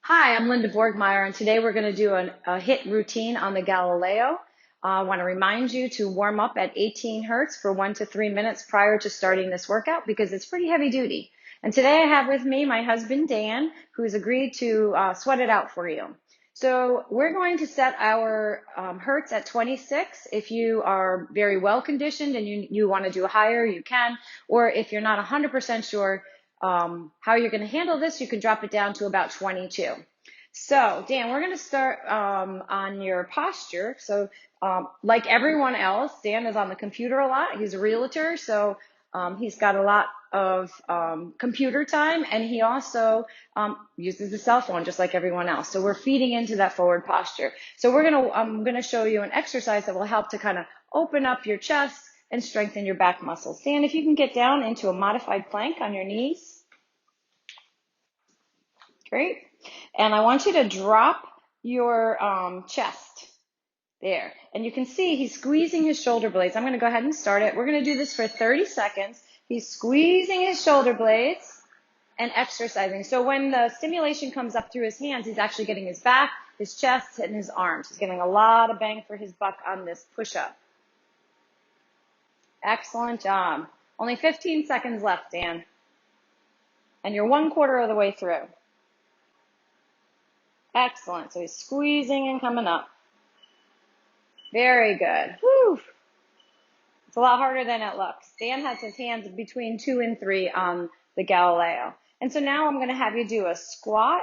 Hi, I'm Linda Borgmeyer, and today we're going to do a HIIT routine on the Galileo. I want to remind you to warm up at 18 Hertz for 1 to 3 minutes prior to starting this workout because it's pretty heavy duty. And today I have with me my husband, Dan, who's agreed to sweat it out for you. So we're going to set our Hertz at 26. If you are very well conditioned and you want to do higher, you can. Or if you're not 100% sure, how you're going to handle this, you can drop it down to about 22. So, Dan, we're going to start on your posture. So, like everyone else, Dan is on the computer a lot. He's a realtor, so he's got a lot of computer time, and he also uses the cell phone just like everyone else. So we're feeding into that forward posture. So I'm going to show you an exercise that will help to kind of open up your chest and strengthen your back muscles. Dan, if you can get down into a modified plank on your knees. Great. And I want you to drop your chest there. And you can see he's squeezing his shoulder blades. I'm going to go ahead and start it. We're going to do this for 30 seconds. He's squeezing his shoulder blades and exercising. So when the stimulation comes up through his hands, he's actually getting his back, his chest, and his arms. He's getting a lot of bang for his buck on this push-up. Excellent job. Only 15 seconds left, Dan. And you're 1/4 of the way through. Excellent. So he's squeezing and coming up. Very good. Whew. It's a lot harder than it looks. Dan has his hands between 2 and 3 on the Galileo. And so now I'm going to have you do a squat,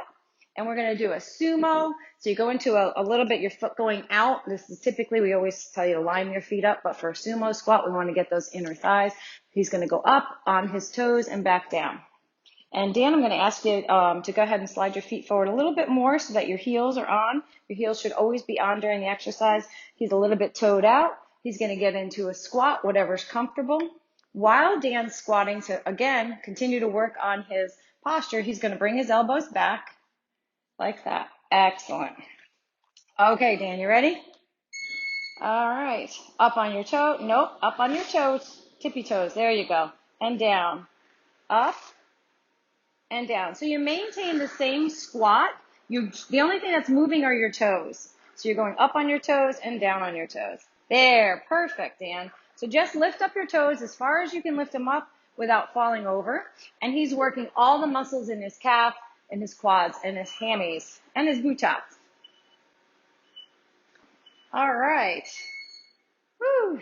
and we're going to do a sumo. So you go into a little bit, your foot going out. This is typically, we always tell you to line your feet up, but for a sumo squat, we want to get those inner thighs. He's going to go up on his toes and back down. And Dan, I'm going to ask you to go ahead and slide your feet forward a little bit more so that your heels are on. Your heels should always be on during the exercise. He's a little bit toed out. He's going to get into a squat, whatever's comfortable. While Dan's squatting to, again, continue to work on his posture, he's going to bring his elbows back like that. Excellent. Okay, Dan, you ready? All right. Up on your toe. Nope. Up on your toes. Tippy toes. There you go. And down. Up. And down. So you maintain the same squat. The only thing that's moving are your toes. So you're going up on your toes and down on your toes. There, perfect, Dan. So just lift up your toes as far as you can lift them up without falling over. And he's working all the muscles in his calf and his quads and his hammies and his buttocks. All right. Whew.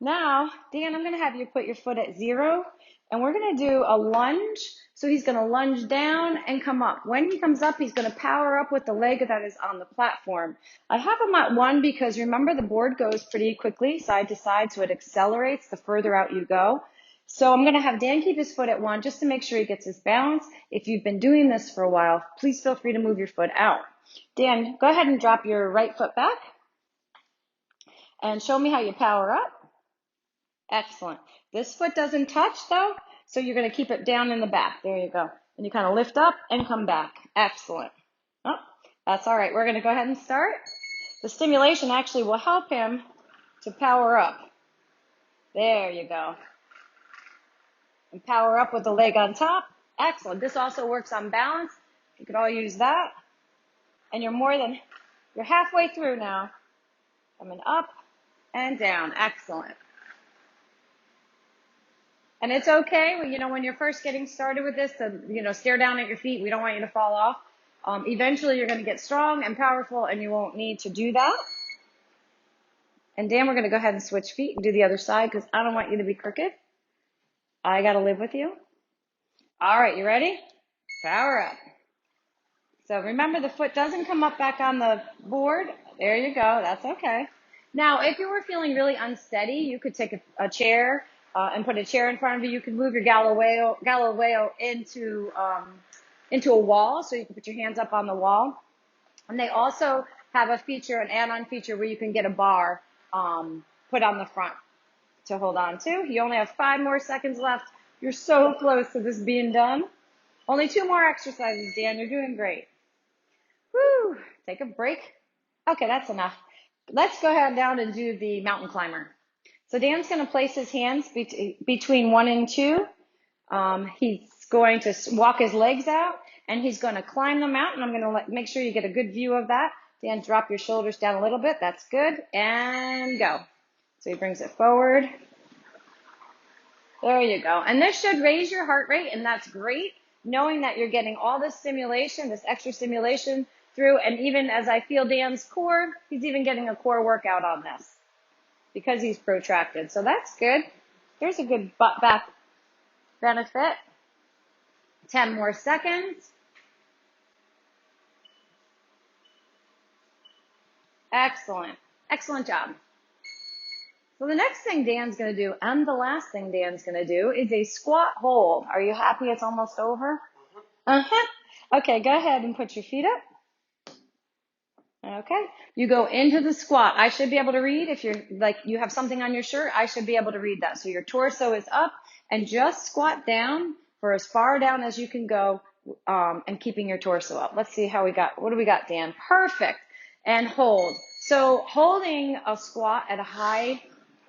Now, Dan, I'm going to have you put your foot at 0, and we're going to do a lunge. So he's going to lunge down and come up. When he comes up, he's going to power up with the leg that is on the platform. I have him at 1 because remember the board goes pretty quickly side to side, so it accelerates the further out you go. So I'm going to have Dan keep his foot at 1 just to make sure he gets his balance. If you've been doing this for a while, please feel free to move your foot out. Dan, go ahead and drop your right foot back and show me how you power up. Excellent. This foot doesn't touch though, so you're going to keep it down in the back. There you go. And you kind of lift up and come back. Excellent. Oh, that's all right. We're going to go ahead and start. The stimulation actually will help him to power up. There you go. And power up with the leg on top. Excellent. This also works on balance. You could all use that. And you're halfway through now. Coming up and down. Excellent. And it's okay, when you're first getting started with this, to, stare down at your feet. We don't want you to fall off. Eventually, you're going to get strong and powerful, and you won't need to do that. And Dan, we're going to go ahead and switch feet and do the other side because I don't want you to be crooked. I got to live with you. All right, you ready? Power up. So remember, the foot doesn't come up back on the board. There you go. That's okay. Now, if you were feeling really unsteady, you could take a chair and put a chair in front of you. You can move your Galileo into a wall, so you can put your hands up on the wall. And they also have an add-on feature where you can get a bar put on the front to hold on to. You only have 5 more seconds left. You're so close to this being done. Only 2 more exercises, Dan. You're doing great. Woo! Take a break. Okay, that's enough. Let's go ahead down and do the mountain climber. So Dan's going to place his hands between 1 and 2. He's going to walk his legs out, and he's going to climb the mountain. I'm going to make sure you get a good view of that. Dan, drop your shoulders down a little bit. That's good. And go. So he brings it forward. There you go. And this should raise your heart rate, and that's great, knowing that you're getting all this stimulation, this extra stimulation through. And even as I feel Dan's core, he's even getting a core workout on this because he's protracted. So that's good. There's a good butt back benefit. 10 more seconds. Excellent. Excellent job. So the next thing Dan's going to do, and the last thing Dan's going to do, is a squat hold. Are you happy it's almost over? Okay, go ahead and put your feet up. Okay, you go into the squat. I should be able to read. If you're like you have something on your shirt, I should be able to read that. So your torso is up, and just squat down for as far down as you can go, and keeping your torso up. Let's see how we got. What do we got, Dan? Perfect. And hold. So holding a squat at a high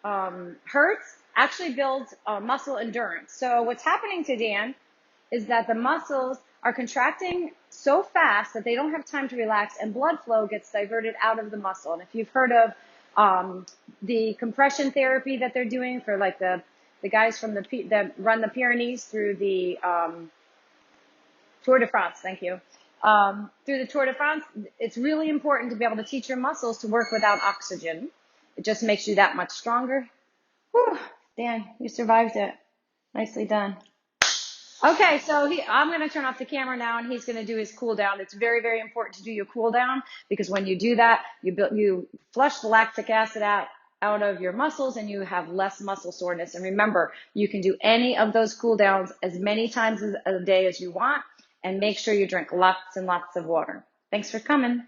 Hertz actually builds muscle endurance. So what's happening to Dan is that the muscles are contracting so fast that they don't have time to relax, and blood flow gets diverted out of the muscle. And if you've heard of the compression therapy that they're doing for like the guys from that run the Pyrenees through the Tour de France, thank you. Through the Tour de France, it's really important to be able to teach your muscles to work without oxygen. It just makes you that much stronger. Whew, Dan, you survived it. Nicely done. Okay, so I'm going to turn off the camera now, and he's going to do his cool down. It's very, very important to do your cool down, because when you do that, you flush the lactic acid out of your muscles, and you have less muscle soreness. And remember, you can do any of those cool downs as many times a day as you want, and make sure you drink lots and lots of water. Thanks for coming.